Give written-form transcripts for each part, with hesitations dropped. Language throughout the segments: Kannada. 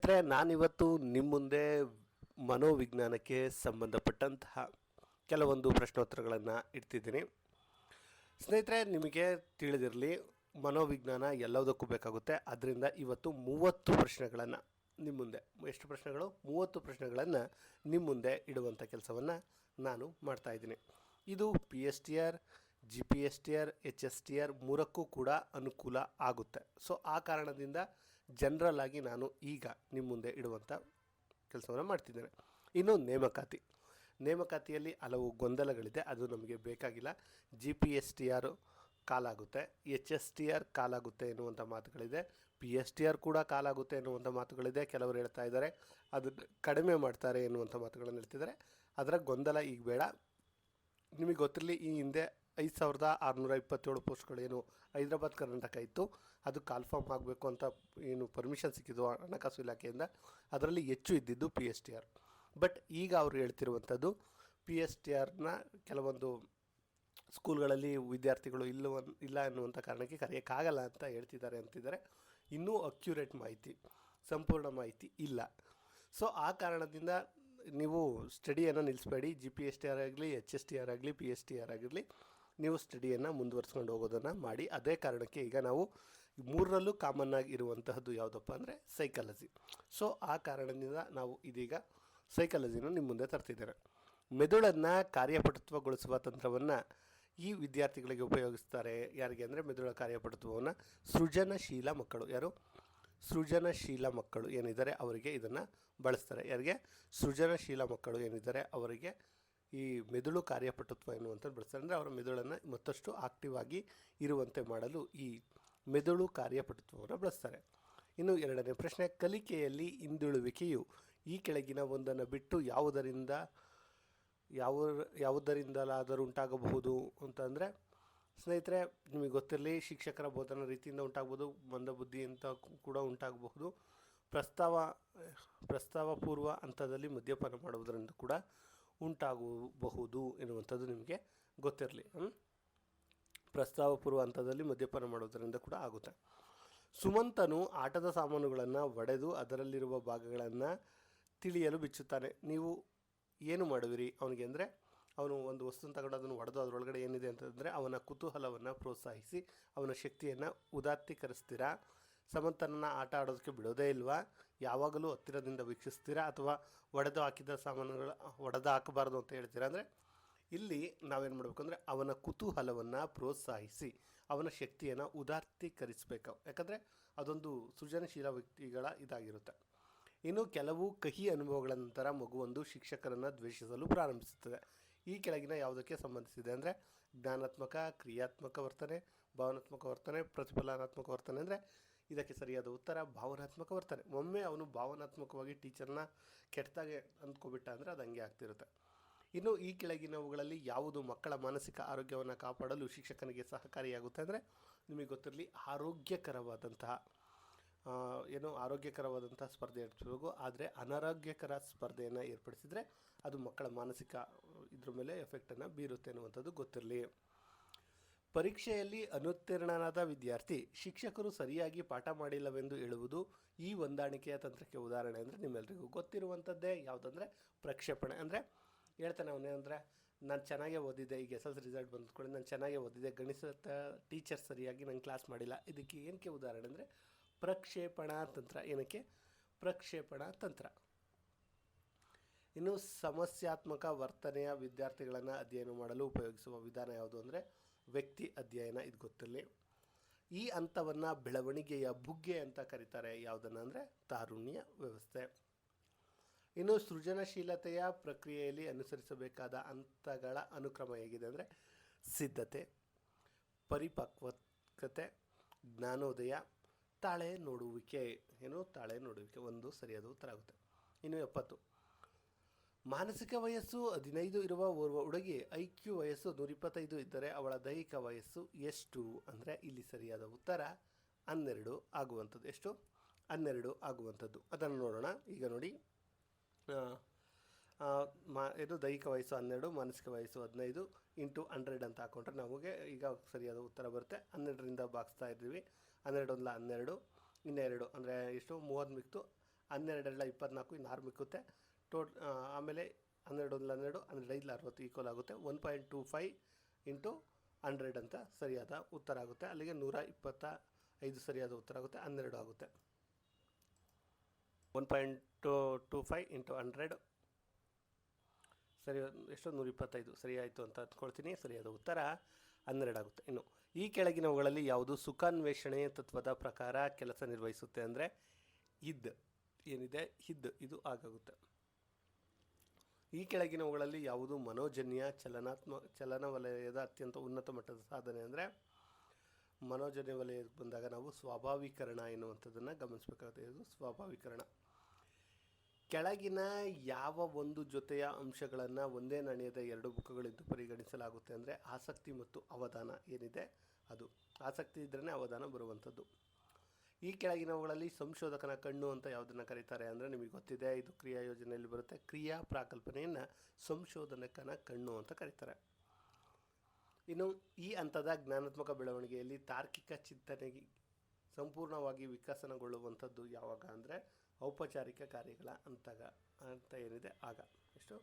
ಸ್ನೇಹಿತರೆ, ನಾನಿವತ್ತು ನಿಮ್ಮ ಮುಂದೆ ಮನೋವಿಜ್ಞಾನಕ್ಕೆ ಸಂಬಂಧಪಟ್ಟಂತಹ ಕೆಲವೊಂದು ಪ್ರಶ್ನೋತ್ತರಗಳನ್ನು ಇಡ್ತಿದ್ದೀನಿ. ಸ್ನೇಹಿತರೆ, ನಿಮಗೆ ತಿಳಿದಿರಲಿ, ಮನೋವಿಜ್ಞಾನ ಎಲ್ಲದಕ್ಕೂ ಬೇಕಾಗುತ್ತೆ. ಅದರಿಂದ ಇವತ್ತು 30 ಪ್ರಶ್ನೆಗಳನ್ನು ನಿಮ್ಮ ಮುಂದೆ, ಎಷ್ಟು ಪ್ರಶ್ನೆಗಳು? 30 ಪ್ರಶ್ನೆಗಳನ್ನು ನಿಮ್ಮ ಮುಂದೆ ಇಡುವಂಥ ಕೆಲಸವನ್ನು ನಾನು ಮಾಡ್ತಾಯಿದ್ದೀನಿ. ಇದು PSTR, GPSTR, HSTR ಮೂರಕ್ಕೂ ಕೂಡ ಅನುಕೂಲ ಆಗುತ್ತೆ. ಸೊ ಆ ಕಾರಣದಿಂದ ಜನರಲ್ ಆಗಿ ನಾನು ಈಗ ನಿಮ್ಮ ಮುಂದೆ ಇಡುವಂಥ ಕೆಲಸವನ್ನು ಮಾಡ್ತಿದ್ದೇನೆ. ಇನ್ನು ನೇಮಕಾತಿಯಲ್ಲಿ ಹಲವು ಗೊಂದಲಗಳಿದೆ, ಅದು ನಮಗೆ ಬೇಕಾಗಿಲ್ಲ. GPSTR ಕಾಲಾಗುತ್ತೆ, HSTR ಕಾಲಾಗುತ್ತೆ ಎನ್ನುವಂಥ ಮಾತುಗಳಿದೆ, PSTR ಕೂಡ ಕಾಲಾಗುತ್ತೆ ಎನ್ನುವಂಥ ಮಾತುಗಳಿದೆ. ಕೆಲವರು ಹೇಳ್ತಾ ಇದ್ದಾರೆ ಅದನ್ನು ಕಡಿಮೆ ಮಾಡ್ತಾರೆ ಎನ್ನುವಂಥ ಮಾತುಗಳನ್ನು ಹೇಳ್ತಿದ್ದಾರೆ. ಅದರ ಗೊಂದಲ ಈಗ ಬೇಡ. ನಿಮಗೆ ಗೊತ್ತಿರಲಿ, ಈ ಹಿಂದೆ 5627 ಪೋಸ್ಟ್ಗಳು ಏನು ಹೈದರಾಬಾದ್ ಕರ್ನಾಟಕ ಇತ್ತು, ಅದು ಕಾಲ್ಫಾರ್ಮ್ ಆಗಬೇಕು ಅಂತ ಏನು ಪರ್ಮಿಷನ್ ಸಿಕ್ಕಿದ್ದು ಹಣಕಾಸು ಇಲಾಖೆಯಿಂದ, ಅದರಲ್ಲಿ ಹೆಚ್ಚು ಇದ್ದಿದ್ದು PSTR. ಬಟ್ ಈಗ ಅವರು ಹೇಳ್ತಿರುವಂಥದ್ದು PSTRನ ಕೆಲವೊಂದು ಸ್ಕೂಲ್ಗಳಲ್ಲಿ ವಿದ್ಯಾರ್ಥಿಗಳು ಇಲ್ಲ ಅನ್ನುವಂಥ ಕಾರಣಕ್ಕೆ ಕರೆಯೋಕ್ಕಾಗಲ್ಲ ಅಂತ ಅಂತಿದ್ದಾರೆ. ಇನ್ನೂ ಅಕ್ಯುರೇಟ್ ಮಾಹಿತಿ, ಸಂಪೂರ್ಣ ಮಾಹಿತಿ ಇಲ್ಲ. ಸೊ ಆ ಕಾರಣದಿಂದ ನೀವು ಸ್ಟಡಿಯನ್ನು ನಿಲ್ಲಿಸಬೇಡಿ. GPSTR ಆಗಲಿ, HSTR ಆಗಲಿ, PSTR ಆಗಿರಲಿ, ನೀವು ಸ್ಟಡಿಯನ್ನು ಮುಂದುವರ್ಸ್ಕೊಂಡು ಹೋಗೋದನ್ನು ಮಾಡಿ. ಅದೇ ಕಾರಣಕ್ಕೆ ಈಗ ನಾವು ಮೂರರಲ್ಲೂ ಕಾಮನ್ ಆಗಿ ಇರುವಂತಹದ್ದು ಯಾವುದಪ್ಪ ಅಂದರೆ ಸೈಕಾಲಜಿ. ಸೊ ಆ ಕಾರಣದಿಂದ ನಾವು ಇದೀಗ ಸೈಕಾಲಜಿನ ನಿಮ್ಮ ಮುಂದೆ ತರ್ತಿದ್ದೇನೆ. ಮೆದುಳನ್ನು ಕಾರ್ಯಪಟುತ್ವಗೊಳಿಸುವ ತಂತ್ರವನ್ನು ಈ ವಿದ್ಯಾರ್ಥಿಗಳಿಗೆ ಉಪಯೋಗಿಸ್ತಾರೆ. ಯಾರಿಗೆ ಅಂದರೆ ಮೆದುಳ ಕಾರ್ಯಪಟುತ್ವವನ್ನು ಸೃಜನಶೀಲ ಮಕ್ಕಳು, ಯಾರು ಸೃಜನಶೀಲ ಮಕ್ಕಳು ಏನಿದ್ದಾರೆ ಅವರಿಗೆ ಇದನ್ನು ಬಳಸ್ತಾರೆ. ಯಾರಿಗೆ? ಸೃಜನಶೀಲ ಮಕ್ಕಳು ಏನಿದ್ದಾರೆ ಅವರಿಗೆ ಈ ಮೆದುಳು ಕಾರ್ಯಪಟುತ್ವ ಎನ್ನುವಂಥದ್ದು ಬಳಸ್ತಾರೆ. ಅಂದರೆ ಅವರ ಮೆದುಳನ್ನು ಮತ್ತಷ್ಟು ಆಕ್ಟಿವ್ ಆಗಿ ಇರುವಂತೆ ಮಾಡಲು ಈ ಮೆದುಳು ಕಾರ್ಯಪಟುತ್ವವನ್ನು ಬಳಸ್ತಾರೆ. ಇನ್ನು ಎರಡನೇ ಪ್ರಶ್ನೆ, ಕಲಿಕೆಯಲ್ಲಿ ಹಿಂದುಳುವಿಕೆಯು ಈ ಕೆಳಗಿನ ಒಂದನ್ನು ಬಿಟ್ಟು ಯಾವುದರಿಂದಲಾದರೂ ಉಂಟಾಗಬಹುದು ಅಂತಂದರೆ, ಸ್ನೇಹಿತರೆ ನಿಮಗೆ ಗೊತ್ತಿರಲಿ, ಶಿಕ್ಷಕರ ಬೋಧನಾ ರೀತಿಯಿಂದ ಉಂಟಾಗ್ಬೋದು, ಮಂದಬುದ್ಧಿ ಅಂತ ಕೂಡ ಉಂಟಾಗಬಹುದು, ಪ್ರಸ್ತಾವ ಪೂರ್ವ ಹಂತದಲ್ಲಿ ಮದ್ಯಪಾನ ಮಾಡುವುದರಿಂದ ಕೂಡ ಉಂಟಾಗಬಹುದು ಎನ್ನುವಂಥದ್ದು ನಿಮಗೆ ಗೊತ್ತಿರಲಿ. ಪ್ರಸ್ತಾವ ಪೂರ್ವ ಹಂತದಲ್ಲಿ ಮದ್ಯಪಾನ ಮಾಡೋದರಿಂದ ಕೂಡ ಆಗುತ್ತೆ. ಸುಮಂತನು ಆಟದ ಸಾಮಾನುಗಳನ್ನು ಒಡೆದು ಅದರಲ್ಲಿರುವ ಭಾಗಗಳನ್ನು ತಿಳಿಯಲು ಬಿಚ್ಚುತ್ತಾನೆ. ನೀವು ಏನು ಮಾಡುವಿರಿ ಅವನಿಗೆ ಅಂದರೆ, ಅವನು ಒಂದು ವಸ್ತುನ ತಗೊಂಡು ಅದನ್ನು ಒಡೆದು ಅದರೊಳಗಡೆ ಏನಿದೆ ಅಂತಂದರೆ ಅವನ ಕುತೂಹಲವನ್ನು ಪ್ರೋತ್ಸಾಹಿಸಿ ಅವನ ಶಕ್ತಿಯನ್ನು ಉದಾತ್ತೀಕರಿಸ್ತೀರಾ? ಸಮಂತನನ್ನು ಆಟ ಆಡೋದಕ್ಕೆ ಬಿಡೋದೇ ಇಲ್ವಾ? ಯಾವಾಗಲೂ ಹತ್ತಿರದಿಂದ ವೀಕ್ಷಿಸ್ತೀರಾ? ಅಥವಾ ಒಡೆದು ಹಾಕಬಾರ್ದು ಅಂತ ಹೇಳ್ತೀರಾ? ಅಂದರೆ ಇಲ್ಲಿ ನಾವೇನು ಮಾಡಬೇಕು ಅಂದರೆ ಅವನ ಕುತೂಹಲವನ್ನು ಪ್ರೋತ್ಸಾಹಿಸಿ ಅವನ ಶಕ್ತಿಯನ್ನು ಉದಾತ್ತೀಕರಿಸಬೇಕು. ಯಾಕಂದರೆ ಅದೊಂದು ಸೃಜನಶೀಲ ವ್ಯಕ್ತಿಗಳ ಇದಾಗಿರುತ್ತೆ. ಇನ್ನು ಕೆಲವು ಕಹಿ ಅನುಭವಗಳ ನಂತರ ಮಗುವೊಂದು ಶಿಕ್ಷಕರನ್ನು ದ್ವೇಷಿಸಲು ಪ್ರಾರಂಭಿಸುತ್ತದೆ. ಈ ಕೆಳಗಿನ ಯಾವುದಕ್ಕೆ ಸಂಬಂಧಿಸಿದೆ ಅಂದರೆ ಜ್ಞಾನಾತ್ಮಕ, ಕ್ರಿಯಾತ್ಮಕ ವರ್ತನೆ, ಭಾವನಾತ್ಮಕ ವರ್ತನೆ, ಪ್ರತಿಫಲನಾತ್ಮಕ ವರ್ತನೆ. ಅಂದರೆ ಇದಕ್ಕೆ ಸರಿಯಾದ ಉತ್ತರ ಭಾವನಾತ್ಮಕ ವರ್ತನೆ. ಒಮ್ಮೆ ಅವನು ಭಾವನಾತ್ಮಕವಾಗಿ ಟೀಚರ್ನ ಕೆಟ್ಟದಾಗೆ ಅಂದ್ಕೊಬಿಟ್ಟ ಅಂದರೆ ಅದು ಹಂಗೆ ಆಗ್ತಿರುತ್ತೆ. ಇನ್ನು ಈ ಕೆಳಗಿನವುಗಳಲ್ಲಿ ಯಾವುದು ಮಕ್ಕಳ ಮಾನಸಿಕ ಆರೋಗ್ಯವನ್ನು ಕಾಪಾಡಲು ಶಿಕ್ಷಕನಿಗೆ ಸಹಕಾರಿಯಾಗುತ್ತೆ ಅಂದರೆ, ನಿಮಗೆ ಗೊತ್ತಿರಲಿ, ಆರೋಗ್ಯಕರವಾದಂಥ ಸ್ಪರ್ಧೆ ಏರ್ಪಡಿಸಬೇಕು. ಆದರೆ ಅನಾರೋಗ್ಯಕರ ಸ್ಪರ್ಧೆಯನ್ನು ಏರ್ಪಡಿಸಿದರೆ ಅದು ಮಕ್ಕಳ ಮಾನಸಿಕ ಇದ್ರ ಮೇಲೆ ಎಫೆಕ್ಟನ್ನು ಬೀರುತ್ತೆ ಅನ್ನುವಂಥದ್ದು ಗೊತ್ತಿರಲಿ. ಪರೀಕ್ಷೆಯಲ್ಲಿ ಅನುತ್ತೀರ್ಣನಾದ ವಿದ್ಯಾರ್ಥಿ ಶಿಕ್ಷಕರು ಸರಿಯಾಗಿ ಪಾಠ ಮಾಡಿಲ್ಲವೆಂದು ಹೇಳುವುದು ಈ ಹೊಂದಾಣಿಕೆಯ ತಂತ್ರಕ್ಕೆ ಉದಾಹರಣೆ. ಅಂದರೆ ನಿಮ್ಮೆಲ್ಲರಿಗೂ ಗೊತ್ತಿರುವಂಥದ್ದೇ ಯಾವುದಂದರೆ ಪ್ರಕ್ಷೇಪಣೆ. ಅಂದರೆ ಹೇಳ್ತಾನೆ ಅವನೇನಂದರೆ, ನಾನು ಚೆನ್ನಾಗೇ ಓದಿದ್ದೆ, ಈಗ SSLC ರಿಸಲ್ಟ್ ಬಂದ್ಕೊಳ್ಳಿ, ನಾನು ಚೆನ್ನಾಗೇ ಓದಿದ್ದೆ, ಗಣಿತ ಟೀಚರ್ ಸರಿಯಾಗಿ ನಂಗೆ ಕ್ಲಾಸ್ ಮಾಡಿಲ್ಲ. ಇದಕ್ಕೆ ಏನಕ್ಕೆ ಉದಾಹರಣೆ ಅಂದರೆ ಪ್ರಕ್ಷೇಪಣಾ ತಂತ್ರ. ಏನಕ್ಕೆ? ಪ್ರಕ್ಷೇಪಣಾ ತಂತ್ರ. ಇನ್ನು ಸಮಸ್ಯಾತ್ಮಕ ವರ್ತನೆಯ ವಿದ್ಯಾರ್ಥಿಗಳನ್ನು ಅಧ್ಯಯನ ಮಾಡಲು ಉಪಯೋಗಿಸುವ ವಿಧಾನ ಯಾವುದು ಅಂದರೆ ವ್ಯಕ್ತಿ ಅಧ್ಯಯನ. ಇದು ಗೊತ್ತಿರಲಿ. ಈ ಹಂತವನ್ನು ಬೆಳವಣಿಗೆಯ ಬುಗ್ಗೆ ಅಂತ ಕರೀತಾರೆ. ಯಾವುದನ್ನು ಅಂದರೆ ತಾರುಣ್ಯ ವ್ಯವಸ್ಥೆ. ಇನ್ನು ಸೃಜನಶೀಲತೆಯ ಪ್ರಕ್ರಿಯೆಯಲ್ಲಿ ಅನುಸರಿಸಬೇಕಾದ ಹಂತಗಳ ಅನುಕ್ರಮ ಹೇಗಿದೆ ಅಂದರೆ ಸಿದ್ಧತೆ, ಪರಿಪಕ್ವತೆ, ಜ್ಞಾನೋದಯ, ತಾಳೆ ನೋಡುವಿಕೆ. ತಾಳೆ ನೋಡುವಿಕೆ ಒಂದು ಸರಿಯಾದ ಉತ್ತರ ಆಗುತ್ತೆ. ಇನ್ನು 70, ಮಾನಸಿಕ ವಯಸ್ಸು 15 ಇರುವ ಓರ್ವ ಹುಡುಗಿ IQ ವಯಸ್ಸು 125 ಇದ್ದರೆ ಅವಳ ದೈಹಿಕ ವಯಸ್ಸು ಎಷ್ಟು ಅಂದರೆ ಇಲ್ಲಿ ಸರಿಯಾದ ಉತ್ತರ 12 ಆಗುವಂಥದ್ದು. ಎಷ್ಟು? 12 ಆಗುವಂಥದ್ದು. ಅದನ್ನು ನೋಡೋಣ. ಈಗ ನೋಡಿ, ದೈಹಿಕ ವಯಸ್ಸು 12, ಮಾನಸಿಕ ವಯಸ್ಸು 15 ಇಂಟು 100 ಅಂತ ಹಾಕೊಂಡ್ರೆ ನಮಗೆ ಈಗ ಸರಿಯಾದ ಉತ್ತರ ಬರುತ್ತೆ. 12ರಿಂದ ಭಾಗಿಸ್ತಾ ಇದ್ದೀವಿ. 12 12, ಇನ್ನು 2 ಅಂದರೆ ಎಷ್ಟು? 30 ಮಿಕ್ತು 12 24 ಇನ್ನು 6 ಮಿಕ್ಕುತ್ತೆ. ಆಮೇಲೆ 12 12 12 60 ಈಕ್ವಲ್ ಆಗುತ್ತೆ 1.25 ಇಂಟು 100 ಅಂತ ಸರಿಯಾದ ಉತ್ತರ ಆಗುತ್ತೆ. ಅಲ್ಲಿಗೆ 125 ಸರಿಯಾದ ಉತ್ತರ ಆಗುತ್ತೆ, 12 ಆಗುತ್ತೆ. 1.25 ಇಂಟು 100 ಸರಿ, ಎಷ್ಟು 125 ಸರಿ ಆಯಿತು ಅಂತ ಅಂದ್ಕೊಳ್ತೀನಿ. ಸರಿಯಾದ ಉತ್ತರ 12 ಆಗುತ್ತೆ. ಇನ್ನು ಈ ಕೆಳಗಿನವುಗಳಲ್ಲಿ ಯಾವುದು ಸುಖಾನ್ವೇಷಣೆ ತತ್ವದ ಪ್ರಕಾರ ಕೆಲಸ ನಿರ್ವಹಿಸುತ್ತೆ ಅಂದರೆ ಏನಿದೆ ಇದು ಆಗಾಗುತ್ತೆ. ಈ ಕೆಳಗಿನವುಗಳಲ್ಲಿ ಯಾವುದು ಮನೋಜನ್ಯ ಚಲನ ವಲಯದ ಅತ್ಯಂತ ಉನ್ನತ ಮಟ್ಟದ ಸಾಧನೆ ಅಂದರೆ ಮನೋಜನ್ಯ ವಲಯಕ್ಕೆ ಬಂದಾಗ ನಾವು ಸ್ವಾಭಾವೀಕರಣ ಎನ್ನುವಂಥದ್ದನ್ನು ಗಮನಿಸಬೇಕಾಗುತ್ತೆ. ಇದು ಸ್ವಾಭಾವೀಕರಣ. ಕೆಳಗಿನ ಯಾವ ಒಂದು ಜೊತೆಯ ಅಂಶಗಳನ್ನು ಒಂದೇ ನಾಣ್ಯದ ಎರಡು ಮುಖಗಳೆಂದು ಪರಿಗಣಿಸಲಾಗುತ್ತೆ ಅಂದರೆ ಆಸಕ್ತಿ ಮತ್ತು ಅವಧಾನ ಏನಿದೆ ಅದು. ಆಸಕ್ತಿ ಇದ್ರೇ ಅವಧಾನ ಬರುವಂಥದ್ದು. ಈ ಕೆಳಗಿನವುಗಳಲ್ಲಿ ಸಂಶೋಧಕನ ಕಣ್ಣು ಅಂತ ಯಾವುದನ್ನು ಕರೀತಾರೆ ಅಂದರೆ ನಿಮಗೆ ಗೊತ್ತಿದೆ, ಇದು ಕ್ರಿಯಾ ಯೋಜನೆಯಲ್ಲಿ ಬರುತ್ತೆ. ಕ್ರಿಯಾ ಪ್ರಾಕಲ್ಪನೆಯನ್ನು ಸಂಶೋಧಕನ ಕಣ್ಣು ಅಂತ ಕರೀತಾರೆ. ಇನ್ನು ಈ ಹಂತದ ಜ್ಞಾನಾತ್ಮಕ ಬೆಳವಣಿಗೆಯಲ್ಲಿ ತಾರ್ಕಿಕ ಚಿಂತನೆಗೆ ಸಂಪೂರ್ಣವಾಗಿ ವಿಕಸನಗೊಳ್ಳುವಂಥದ್ದು ಯಾವಾಗ ಅಂದರೆ ಔಪಚಾರಿಕ ಕಾರ್ಯಗಳ ಅಂತ ಏನಿದೆ ಆಗ. ಎಷ್ಟು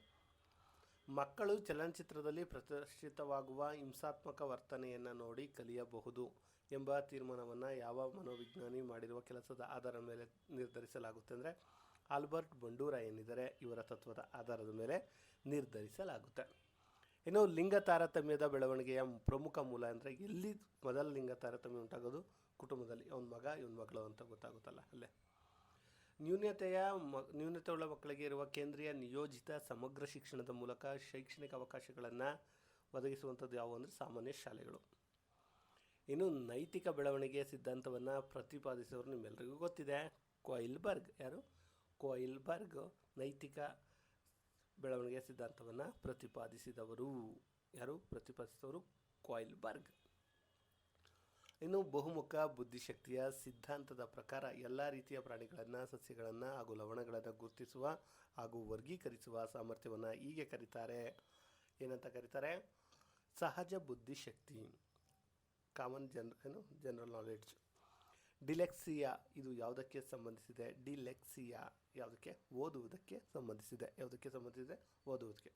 ಮಕ್ಕಳು ಚಲನಚಿತ್ರದಲ್ಲಿ ಪ್ರದರ್ಶಿತವಾಗುವ ಹಿಂಸಾತ್ಮಕ ವರ್ತನೆಯನ್ನು ನೋಡಿ ಕಲಿಯಬಹುದು ಎಂಬ ತೀರ್ಮಾನವನ್ನು ಯಾವ ಮನೋವಿಜ್ಞಾನಿ ಮಾಡಿರುವ ಕೆಲಸದ ಆಧಾರದ ಮೇಲೆ ನಿರ್ಧರಿಸಲಾಗುತ್ತೆ ಅಂದರೆ ಆಲ್ಬರ್ಟ್ ಬಂಡೂರ ಏನಿದ್ದಾರೆ ಇವರ ತತ್ವದ ಆಧಾರದ ಮೇಲೆ ನಿರ್ಧರಿಸಲಾಗುತ್ತೆ. ಇನ್ನು ಲಿಂಗ ತಾರತಮ್ಯದ ಬೆಳವಣಿಗೆಯ ಪ್ರಮುಖ ಮೂಲ ಅಂದರೆ ಎಲ್ಲಿ ಮೊದಲ ಲಿಂಗ ತಾರತಮ್ಯ ಉಂಟಾಗೋದು? ಕುಟುಂಬದಲ್ಲಿ. ಅವನ ಮಗ ಇವನ ಮಗಳು ಅಂತ ಗೊತ್ತಾಗುತ್ತಲ್ಲ ಅಲ್ಲೇ. ನ್ಯೂನತೆಯುಳ್ಳ ಮಕ್ಕಳಿಗೆ ಇರುವ ಕೇಂದ್ರೀಯ ನಿಯೋಜಿತ ಸಮಗ್ರ ಶಿಕ್ಷಣದ ಮೂಲಕ ಶೈಕ್ಷಣಿಕ ಅವಕಾಶಗಳನ್ನು ಒದಗಿಸುವಂಥದ್ದು ಯಾವುವು ಅಂದರೆ ಸಾಮಾನ್ಯ ಶಾಲೆಗಳು. ಇನ್ನು ನೈತಿಕ ಬೆಳವಣಿಗೆಯ ಸಿದ್ಧಾಂತವನ್ನು ಪ್ರತಿಪಾದಿಸಿದವರು ನಿಮ್ಮೆಲ್ಲರಿಗೂ ಗೊತ್ತಿದೆ, ಕೊಯಿಲ್ಬರ್ಗ್. ಯಾರು? ಕೊಯಿಲ್ಬರ್ಗ್ ನೈತಿಕ ಬೆಳವಣಿಗೆಯ ಸಿದ್ಧಾಂತವನ್ನು ಪ್ರತಿಪಾದಿಸಿದವರು. ಕೊಯಿಲ್ಬರ್ಗ್. ಇನ್ನು ಬಹುಮುಖ ಬುದ್ಧಿಶಕ್ತಿಯ ಸಿದ್ಧಾಂತದ ಪ್ರಕಾರ ಎಲ್ಲ ರೀತಿಯ ಪ್ರಾಣಿಗಳನ್ನು, ಸಸ್ಯಗಳನ್ನು ಹಾಗೂ ಲವಣಗಳನ್ನು ಗುರುತಿಸುವ ಹಾಗೂ ವರ್ಗೀಕರಿಸುವ ಸಾಮರ್ಥ್ಯವನ್ನು ಹೀಗೆ ಕರೀತಾರೆ. ಏನಂತ ಕರೀತಾರೆ? ಸಹಜ ಬುದ್ಧಿಶಕ್ತಿ. General knowledge. ಡಿಲೆಕ್ಸಿಯಾ ಇದು ಯಾವುದಕ್ಕೆ ಸಂಬಂಧಿಸಿದೆ? ಡಿಲೆಕ್ಸಿಯಾ ಯಾವುದಕ್ಕೆ? ಓದುವುದಕ್ಕೆ ಸಂಬಂಧಿಸಿದೆ. ಓದುವುದಕ್ಕೆ.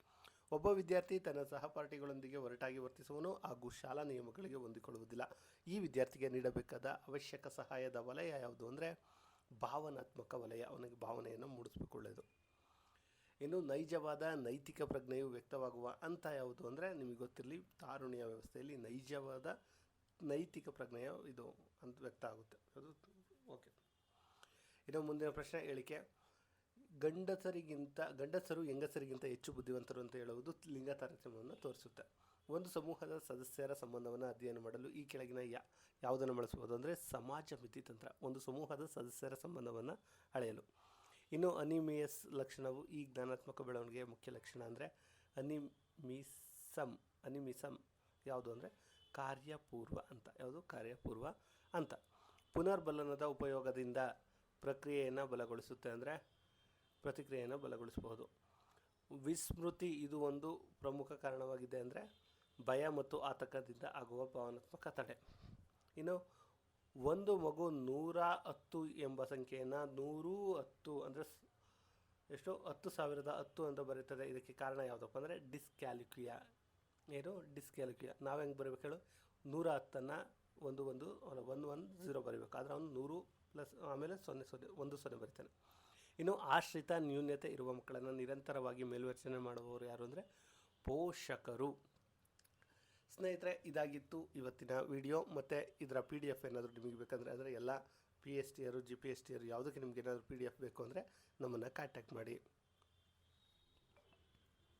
ಒಬ್ಬ ವಿದ್ಯಾರ್ಥಿ ತನ್ನ ಸಹಪಾಠಿಗಳೊಂದಿಗೆ ಒರಟಾಗಿ ವರ್ತಿಸುವನು ಹಾಗೂ ಶಾಲಾ ನಿಯಮಗಳಿಗೆ ಹೊಂದಿಕೊಳ್ಳುವುದಿಲ್ಲ. ಈ ವಿದ್ಯಾರ್ಥಿಗೆ ನೀಡಬೇಕಾದ ಅವಶ್ಯಕ ಸಹಾಯದ ವಲಯ ಯಾವುದು ಅಂದರೆ ಭಾವನಾತ್ಮಕ ವಲಯ. ಅವನಿಗೆ ಭಾವನೆಯನ್ನು ಮೂಡಿಸಿಕೊಳ್ಳೋದು. ಇನ್ನು ನೈಜವಾದ ನೈತಿಕ ಪ್ರಜ್ಞೆಯು ವ್ಯಕ್ತವಾಗುವ ಹಂತ ಯಾವುದು ಅಂದರೆ ನಿಮಗೆ ಗೊತ್ತಿರಲಿ, ತಾರುಣ್ಯ ವ್ಯವಸ್ಥೆಯಲ್ಲಿ ನೈಜವಾದ ನೈತಿಕ ಪ್ರಜ್ಞೆಯು ಇದು ಅಂತ ವ್ಯಕ್ತ ಆಗುತ್ತೆ. ಅದು ಓಕೆ. ಇನ್ನು ಮುಂದಿನ ಪ್ರಶ್ನೆ ಹೇಳಿಕೆ. ಗಂಡಸರು ಹೆಂಗಸರಿಗಿಂತ ಹೆಚ್ಚು ಬುದ್ಧಿವಂತರು ಅಂತ ಹೇಳುವುದು ಲಿಂಗ ತಾರತಮ್ಯವನ್ನು ತೋರಿಸುತ್ತೆ. ಒಂದು ಸಮೂಹದ ಸದಸ್ಯರ ಸಂಬಂಧವನ್ನು ಅಧ್ಯಯನ ಮಾಡಲು ಈ ಕೆಳಗಿನ ಯಾವುದನ್ನು ಬಳಸಬಹುದು ಅಂದರೆ ಸಮಾಜ ಮಿತಿ ತಂತ್ರ. ಒಂದು ಸಮೂಹದ ಸದಸ್ಯರ ಸಂಬಂಧವನ್ನು ಅಳೆಯಲು. ಇನ್ನು ಅನಿಮಿಯಸ್ ಲಕ್ಷಣವು ಈ ಜ್ಞಾನಾತ್ಮಕ ಬೆಳವಣಿಗೆಯ ಮುಖ್ಯ ಲಕ್ಷಣ ಅಂದರೆ ಅನಿಮಿಸಮ್ ಯಾವುದು ಅಂದರೆ ಕಾರ್ಯಪೂರ್ವ ಅಂತ. ಯಾವುದು? ಕಾರ್ಯಪೂರ್ವ ಅಂತ. ಪುನರ್ಬಲನದ ಉಪಯೋಗದಿಂದ ಪ್ರಕ್ರಿಯೆಯನ್ನು ಬಲಗೊಳಿಸುತ್ತೆ ಅಂದರೆ ಪ್ರತಿಕ್ರಿಯೆಯನ್ನು ಬಲಗೊಳಿಸಬಹುದು. ವಿಸ್ಮೃತಿ ಇದು ಒಂದು ಪ್ರಮುಖ ಕಾರಣವಾಗಿದೆ ಅಂದರೆ ಭಯ ಮತ್ತು ಆತಂಕದಿಂದ ಆಗುವ ಭಾವನಾತ್ಮಕ ತಡೆ. ಇನ್ನು ಒಂದು ಮಗು 110 ಎಂಬ ಸಂಖ್ಯೆಯನ್ನು 110 ಅಂದರೆ ಎಷ್ಟು? 10,010 ಅಂತ ಬರೀತದೆ. ಇದಕ್ಕೆ ಕಾರಣ ಯಾವುದಪ್ಪ ಅಂದರೆ ಡಿಸ್ಕ್ಯಾಲ್ಕುಲಿಯಾ. ಡಿಸ್ಕ್ಯಾಲ್ಕುಲಿಯಾ. ನಾವು ಹೆಂಗೆ ಬರೀಬೇಕು ಹೇಳು? 110ನ್ನು 110 ಬರೀಬೇಕು. ಆದರೆ ಅವನು 100 ಪ್ಲಸ್ ಆಮೇಲೆ 0 ಬರೀತಾನೆ. ಇನ್ನು ಆಶ್ರಿತ ನ್ಯೂನ್ಯತೆ ಇರುವ ಮಕ್ಕಳನ್ನು ನಿರಂತರವಾಗಿ ಮೇಲ್ವಿಚಾರಣೆ ಮಾಡುವವರು ಯಾರು ಅಂದರೆ ಪೋಷಕರು. ಸ್ನೇಹಿತರೆ, ಇದಾಗಿತ್ತು ಇವತ್ತಿನ ವಿಡಿಯೋ. ಮತ್ತು ಇದರ PDF ಏನಾದರೂ ನಿಮಗೆ ಬೇಕಂದರೆ ಅಂದರೆ ಎಲ್ಲ PSTರು GPSTರು ಯಾವುದಕ್ಕೆ ನಿಮ್ಗೆ ಏನಾದರೂ PDF ಬೇಕು ಅಂದರೆ ನಮ್ಮನ್ನು ಕಾಂಟ್ಯಾಕ್ಟ್ ಮಾಡಿ.